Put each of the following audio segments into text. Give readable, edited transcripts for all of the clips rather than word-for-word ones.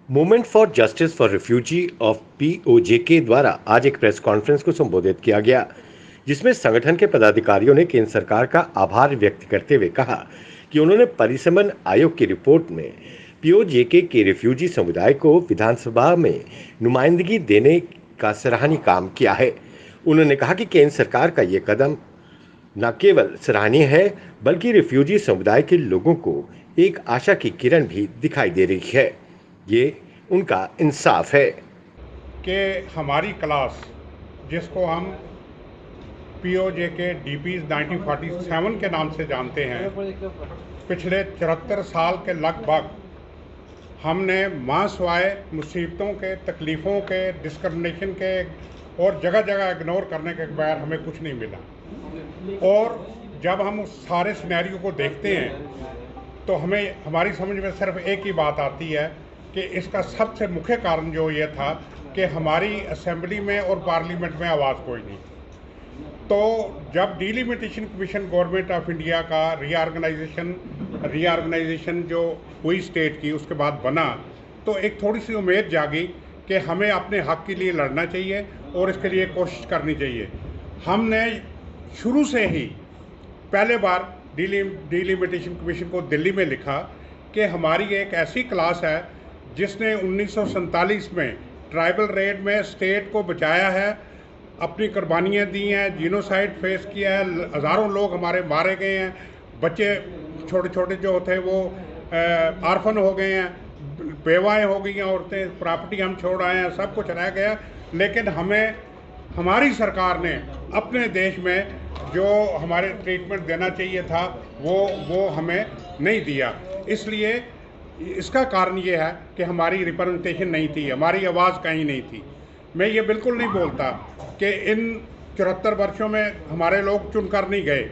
Movement for justice for refugee of PoJK द्वारा आज एक प्रेस कॉन्फ्रेंस को संबोधित किया गया, जिसमें संगठन के पदाधिकारियों ने केंद्र सरकार का आभार व्यक्त करते हुए कहा कि उन्होंने परिसमन आयोग की रिपोर्ट में पीओजेके के रिफ्यूजी समुदाय को विधानसभा में नुमाइंदगी देने का सराहनीय काम किया है। उन्होंने कहा कि केंद्र सरकार का ये कदम न केवल सराहनीय है, बल्कि रिफ्यूजी समुदाय के लोगों को एक आशा की किरण भी दिखाई दे रही है। ये उनका इंसाफ है कि हमारी क्लास, जिसको हम पीओजे के डीपीज 1947 के नाम से जानते हैं, पिछले 74 साल के लगभग हमने मासवाए मुसीबतों के, तकलीफ़ों के, डिस्क्रिमिनेशन के और जगह जगह इग्नोर करने के बगैर हमें कुछ नहीं मिला। और जब हम उस सारे सिनेरियो को देखते हैं तो हमें हमारी समझ में सिर्फ एक ही बात आती है कि इसका सबसे मुख्य कारण जो ये था कि हमारी असेंबली में और पार्लियामेंट में आवाज़ कोई नहीं। तो जब delimitation commission government of India का रीऑर्गेनाइजेशन जो हुई स्टेट की, उसके बाद बना, तो एक थोड़ी सी उम्मीद जागी कि हमें अपने हक के लिए लड़ना चाहिए और इसके लिए कोशिश करनी चाहिए। हमने शुरू से ही पहले बार डिलिमिटेशन कमीशन को दिल्ली में लिखा कि हमारी एक ऐसी क्लास है जिसने 1947 में ट्राइबल रेड में स्टेट को बचाया है, अपनी कुर्बानियाँ दी हैं, जीनोसाइड फेस किया है, हज़ारों लोग हमारे मारे गए हैं, बच्चे छोटे छोटे जो थे वो आर्फन हो गए हैं, बेवाएँ हो गई हैं औरतें, प्रॉपर्टी हम छोड़ आए हैं, सब कुछ रह गया। लेकिन हमें हमारी सरकार ने अपने देश में जो हमारे ट्रीटमेंट देना चाहिए था वो हमें नहीं दिया। इसलिए इसका कारण ये है कि हमारी रिप्रेजेंटेशन नहीं थी, हमारी आवाज़ कहीं नहीं थी। मैं ये बिल्कुल नहीं बोलता कि इन 74 वर्षों में हमारे लोग चुनकर नहीं गए,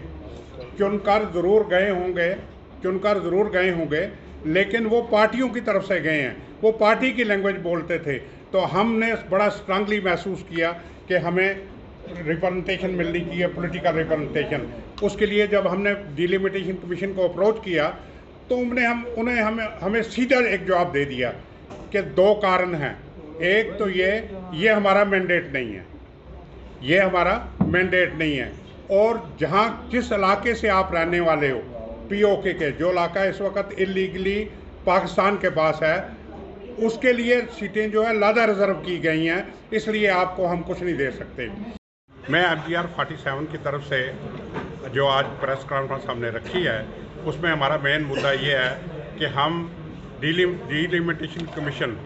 चुनकर ज़रूर गए होंगे, लेकिन वो पार्टियों की तरफ से गए हैं, वो पार्टी की लैंग्वेज बोलते थे। तो हमने बड़ा स्ट्रांगली महसूस किया कि हमें रिप्रेजेंटेशन मिलनी चाहिए, पॉलिटिकल रिप्रेजेंटेशन। उसके लिए जब हमने डिलिमिटेशन कमीशन को अप्रोच किया तो उन्हें हमें सीधा एक जवाब दे दिया कि दो कारण हैं। एक तो ये हमारा मैंडेट नहीं है, और जहाँ जिस इलाके से आप रहने वाले हो, पीओके के जो इलाका इस वक्त इलीगली पाकिस्तान के पास है, उसके लिए सीटें जो है लादा रिजर्व की गई हैं, इसलिए आपको हम कुछ नहीं दे सकते। मैं MGR 47 की तरफ से जो आज प्रेस कॉन्फ्रेंस हमने रखी है, उसमें हमारा मेन मुद्दा ये है कि हम डिलिमिटेशन कमीशन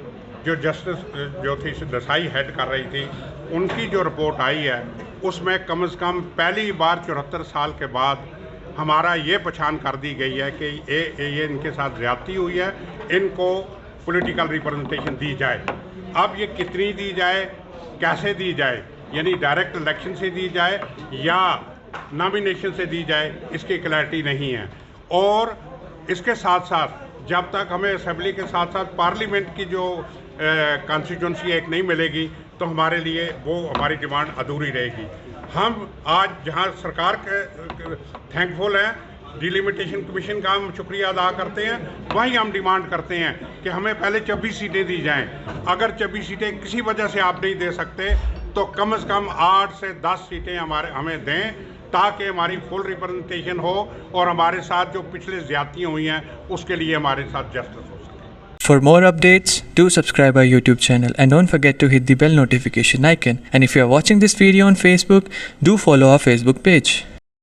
जो जस्टिस जो थी देसाई हेड कर रही थी, उनकी जो रिपोर्ट आई है उसमें कम से कम पहली बार 74 साल के बाद हमारा ये पहचान कर दी गई है कि ये इनके साथ ज़्यादती हुई है, इनको पॉलिटिकल रिप्रेजेंटेशन दी जाए। अब ये कितनी दी जाए, कैसे दी जाए, यानी डायरेक्ट इलेक्शन से दी जाए या नॉमिनेशन से दी जाए, इसकी क्लैरिटी नहीं है। और इसके साथ साथ जब तक हमें असेंबली के साथ साथ पार्लियामेंट की जो कॉन्स्टिट्यूंसी एक नहीं मिलेगी, तो हमारे लिए वो हमारी डिमांड अधूरी रहेगी। हम आज जहां सरकार के थैंकफुल हैं, डिलिमिटेशन कमीशन का हम शुक्रिया अदा करते हैं, वहीं हम डिमांड करते हैं कि हमें पहले 26 सीटें दी जाएं। अगर 26 सीटें किसी वजह से आप नहीं दे सकते तो कम से कम 8 से 10 सीटें हमें दें, ताकि हमारी फुल रिप्रेजेंटेशन हो और हमारे साथ जो पिछले ज़्यादतियाँ हुई हैं उसके लिए हमारे साथ जस्टिस हो सके। For more updates, do subscribe our YouTube channel and don't forget to hit the bell notification icon. And if you are watching this video on Facebook, do follow our Facebook page.